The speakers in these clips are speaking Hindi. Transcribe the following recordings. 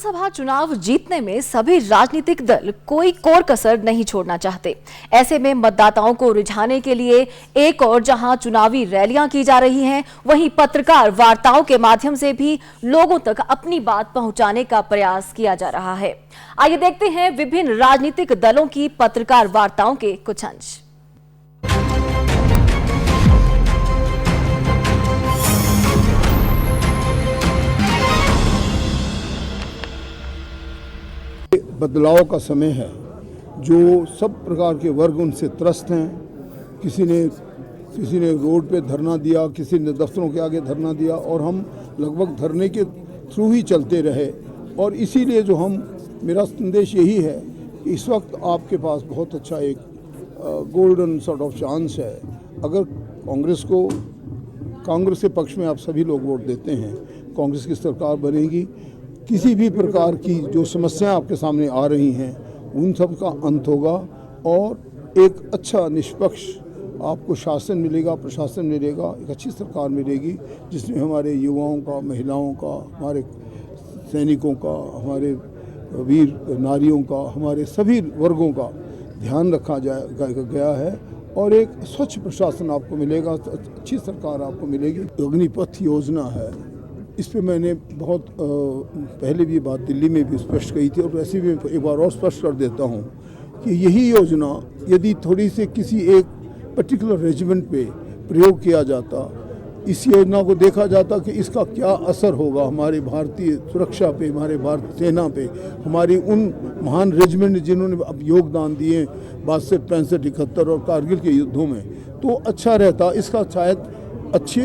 विधानसभा चुनाव जीतने में सभी राजनीतिक दल कोई कोर कसर नहीं छोड़ना चाहते। ऐसे में मतदाताओं को रिझाने के लिए एक और जहां चुनावी रैलियां की जा रही हैं, वहीं पत्रकार वार्ताओं के माध्यम से भी लोगों तक अपनी बात पहुंचाने का प्रयास किया जा रहा है। आइए देखते हैं विभिन्न राजनीतिक दलों की पत्रकार वार्ताओं के कुछ अंश। बदलाव का समय है, जो सब प्रकार के वर्ग उनसे त्रस्त हैं। किसी ने रोड पे धरना दिया, किसी ने दफ्तरों के आगे धरना दिया और हम लगभग धरने के थ्रू ही चलते रहे। और इसीलिए मेरा संदेश यही है कि इस वक्त आपके पास बहुत अच्छा एक गोल्डन सॉर्ट ऑफ चांस है। अगर कांग्रेस के पक्ष में आप सभी लोग वोट देते हैं, कांग्रेस की सरकार बनेगी। किसी भी प्रकार की जो समस्याएं आपके सामने आ रही हैं उन सब का अंत होगा और एक अच्छा निष्पक्ष आपको शासन मिलेगा, प्रशासन मिलेगा, एक अच्छी सरकार मिलेगी जिसमें हमारे युवाओं का, महिलाओं का, हमारे सैनिकों का, हमारे वीर नारियों का, हमारे सभी वर्गों का ध्यान रखा गया है और एक स्वच्छ प्रशासन आपको मिलेगा, अच्छी सरकार आपको मिलेगी। अग्निपथ योजना है, इस पे मैंने बहुत पहले भी बात दिल्ली में भी स्पष्ट कही थी और वैसे भी एक बार और स्पष्ट कर देता हूँ कि यही योजना यदि थोड़ी से किसी एक पर्टिकुलर रेजिमेंट पे प्रयोग किया जाता, इस योजना को देखा जाता कि इसका क्या असर होगा हमारे भारतीय सुरक्षा पे, हमारे भारतीय सेना पे, हमारी उन महान रेजिमेंट जिन्होंने अब योगदान दिए 62, 65, 71 और कारगिल के युद्धों में, तो अच्छा रहता। इसका शायद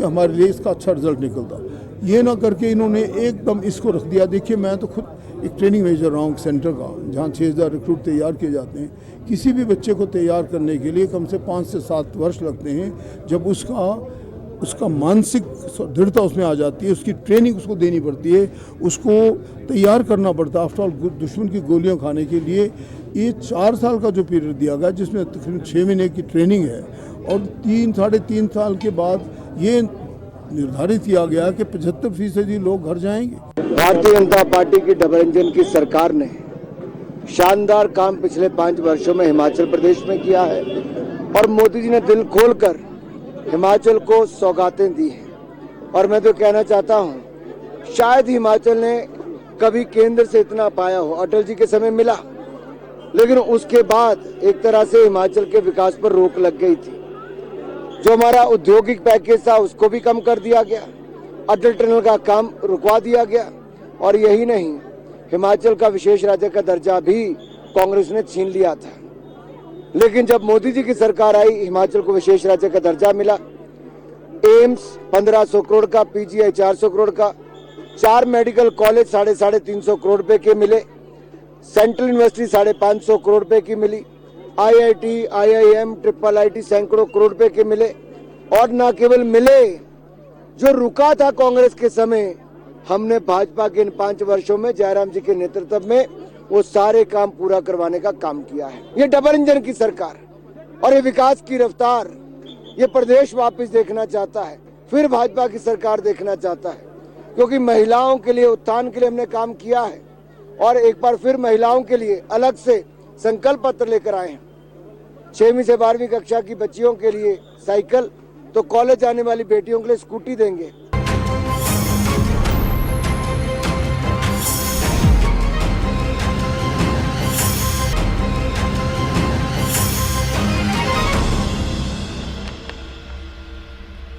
हमारे लिए इसका अच्छा रिजल्ट निकलता। ये ना करके इन्होंने एकदम इसको रख दिया। देखिए, मैं तो खुद एक ट्रेनिंग मेजर रहा हूँ सेंटर का, जहाँ 6000 रिक्रूट तैयार किए जाते हैं। किसी भी बच्चे को तैयार करने के लिए कम से 5 से 7 वर्ष लगते हैं। जब उसका मानसिक दृढ़ता उसमें आ जाती है, उसकी ट्रेनिंग उसको देनी पड़ती है, उसको तैयार करना पड़ता है। आफ्टर ऑल दुश्मन की गोलियाँ खाने के लिए ये 4 साल का जो पीरियड दिया गया, जिसमें तकरीबन 6 महीने की ट्रेनिंग है और 3-3.5 साल के बाद ये निर्धारित किया गया कि 75% लोग घर जाएंगे। भारतीय जनता पार्टी की डबल इंजन की सरकार ने शानदार काम पिछले 5 वर्षों में हिमाचल प्रदेश में किया है और मोदी जी ने दिल खोलकर हिमाचल को सौगातें दी हैं। और मैं तो कहना चाहता हूं, शायद हिमाचल ने कभी केंद्र से इतना पाया हो, अटल जी के समय मिला, लेकिन उसके बाद एक तरह से हिमाचल के विकास पर रोक लग गई थी। जो हमारा औद्योगिक पैकेज था उसको भी कम कर दिया गया, अटल टनल का काम रुकवा दिया गया और यही नहीं, हिमाचल का विशेष राज्य का दर्जा भी कांग्रेस ने छीन लिया था। लेकिन जब मोदी जी की सरकार आई, हिमाचल को विशेष राज्य का दर्जा मिला। एम्स 1500 करोड़ का, पीजीआई 400 करोड़ का, 4 मेडिकल कॉलेज 350 करोड़ रुपए के मिले, सेंट्रल यूनिवर्सिटी 550 करोड़ रुपए की मिली, IIT, IIM, IIIT सैकड़ों करोड़ रुपए के मिले। और न केवल मिले, जो रुका था कांग्रेस के समय, हमने भाजपा के इन 5 वर्षों में जयराम जी के नेतृत्व में वो सारे काम पूरा करवाने का काम किया है। ये डबल इंजन की सरकार और ये विकास की रफ्तार, ये प्रदेश वापस देखना चाहता है, फिर भाजपा की सरकार देखना चाहता है, क्योंकि महिलाओं के लिए, उत्थान के लिए हमने काम किया है और एक बार फिर महिलाओं के लिए अलग से संकल्प पत्र लेकर आए हैं। 6वीं से 12वीं कक्षा की बच्चियों के लिए साइकिल, तो कॉलेज आने वाली बेटियों के लिए स्कूटी देंगे।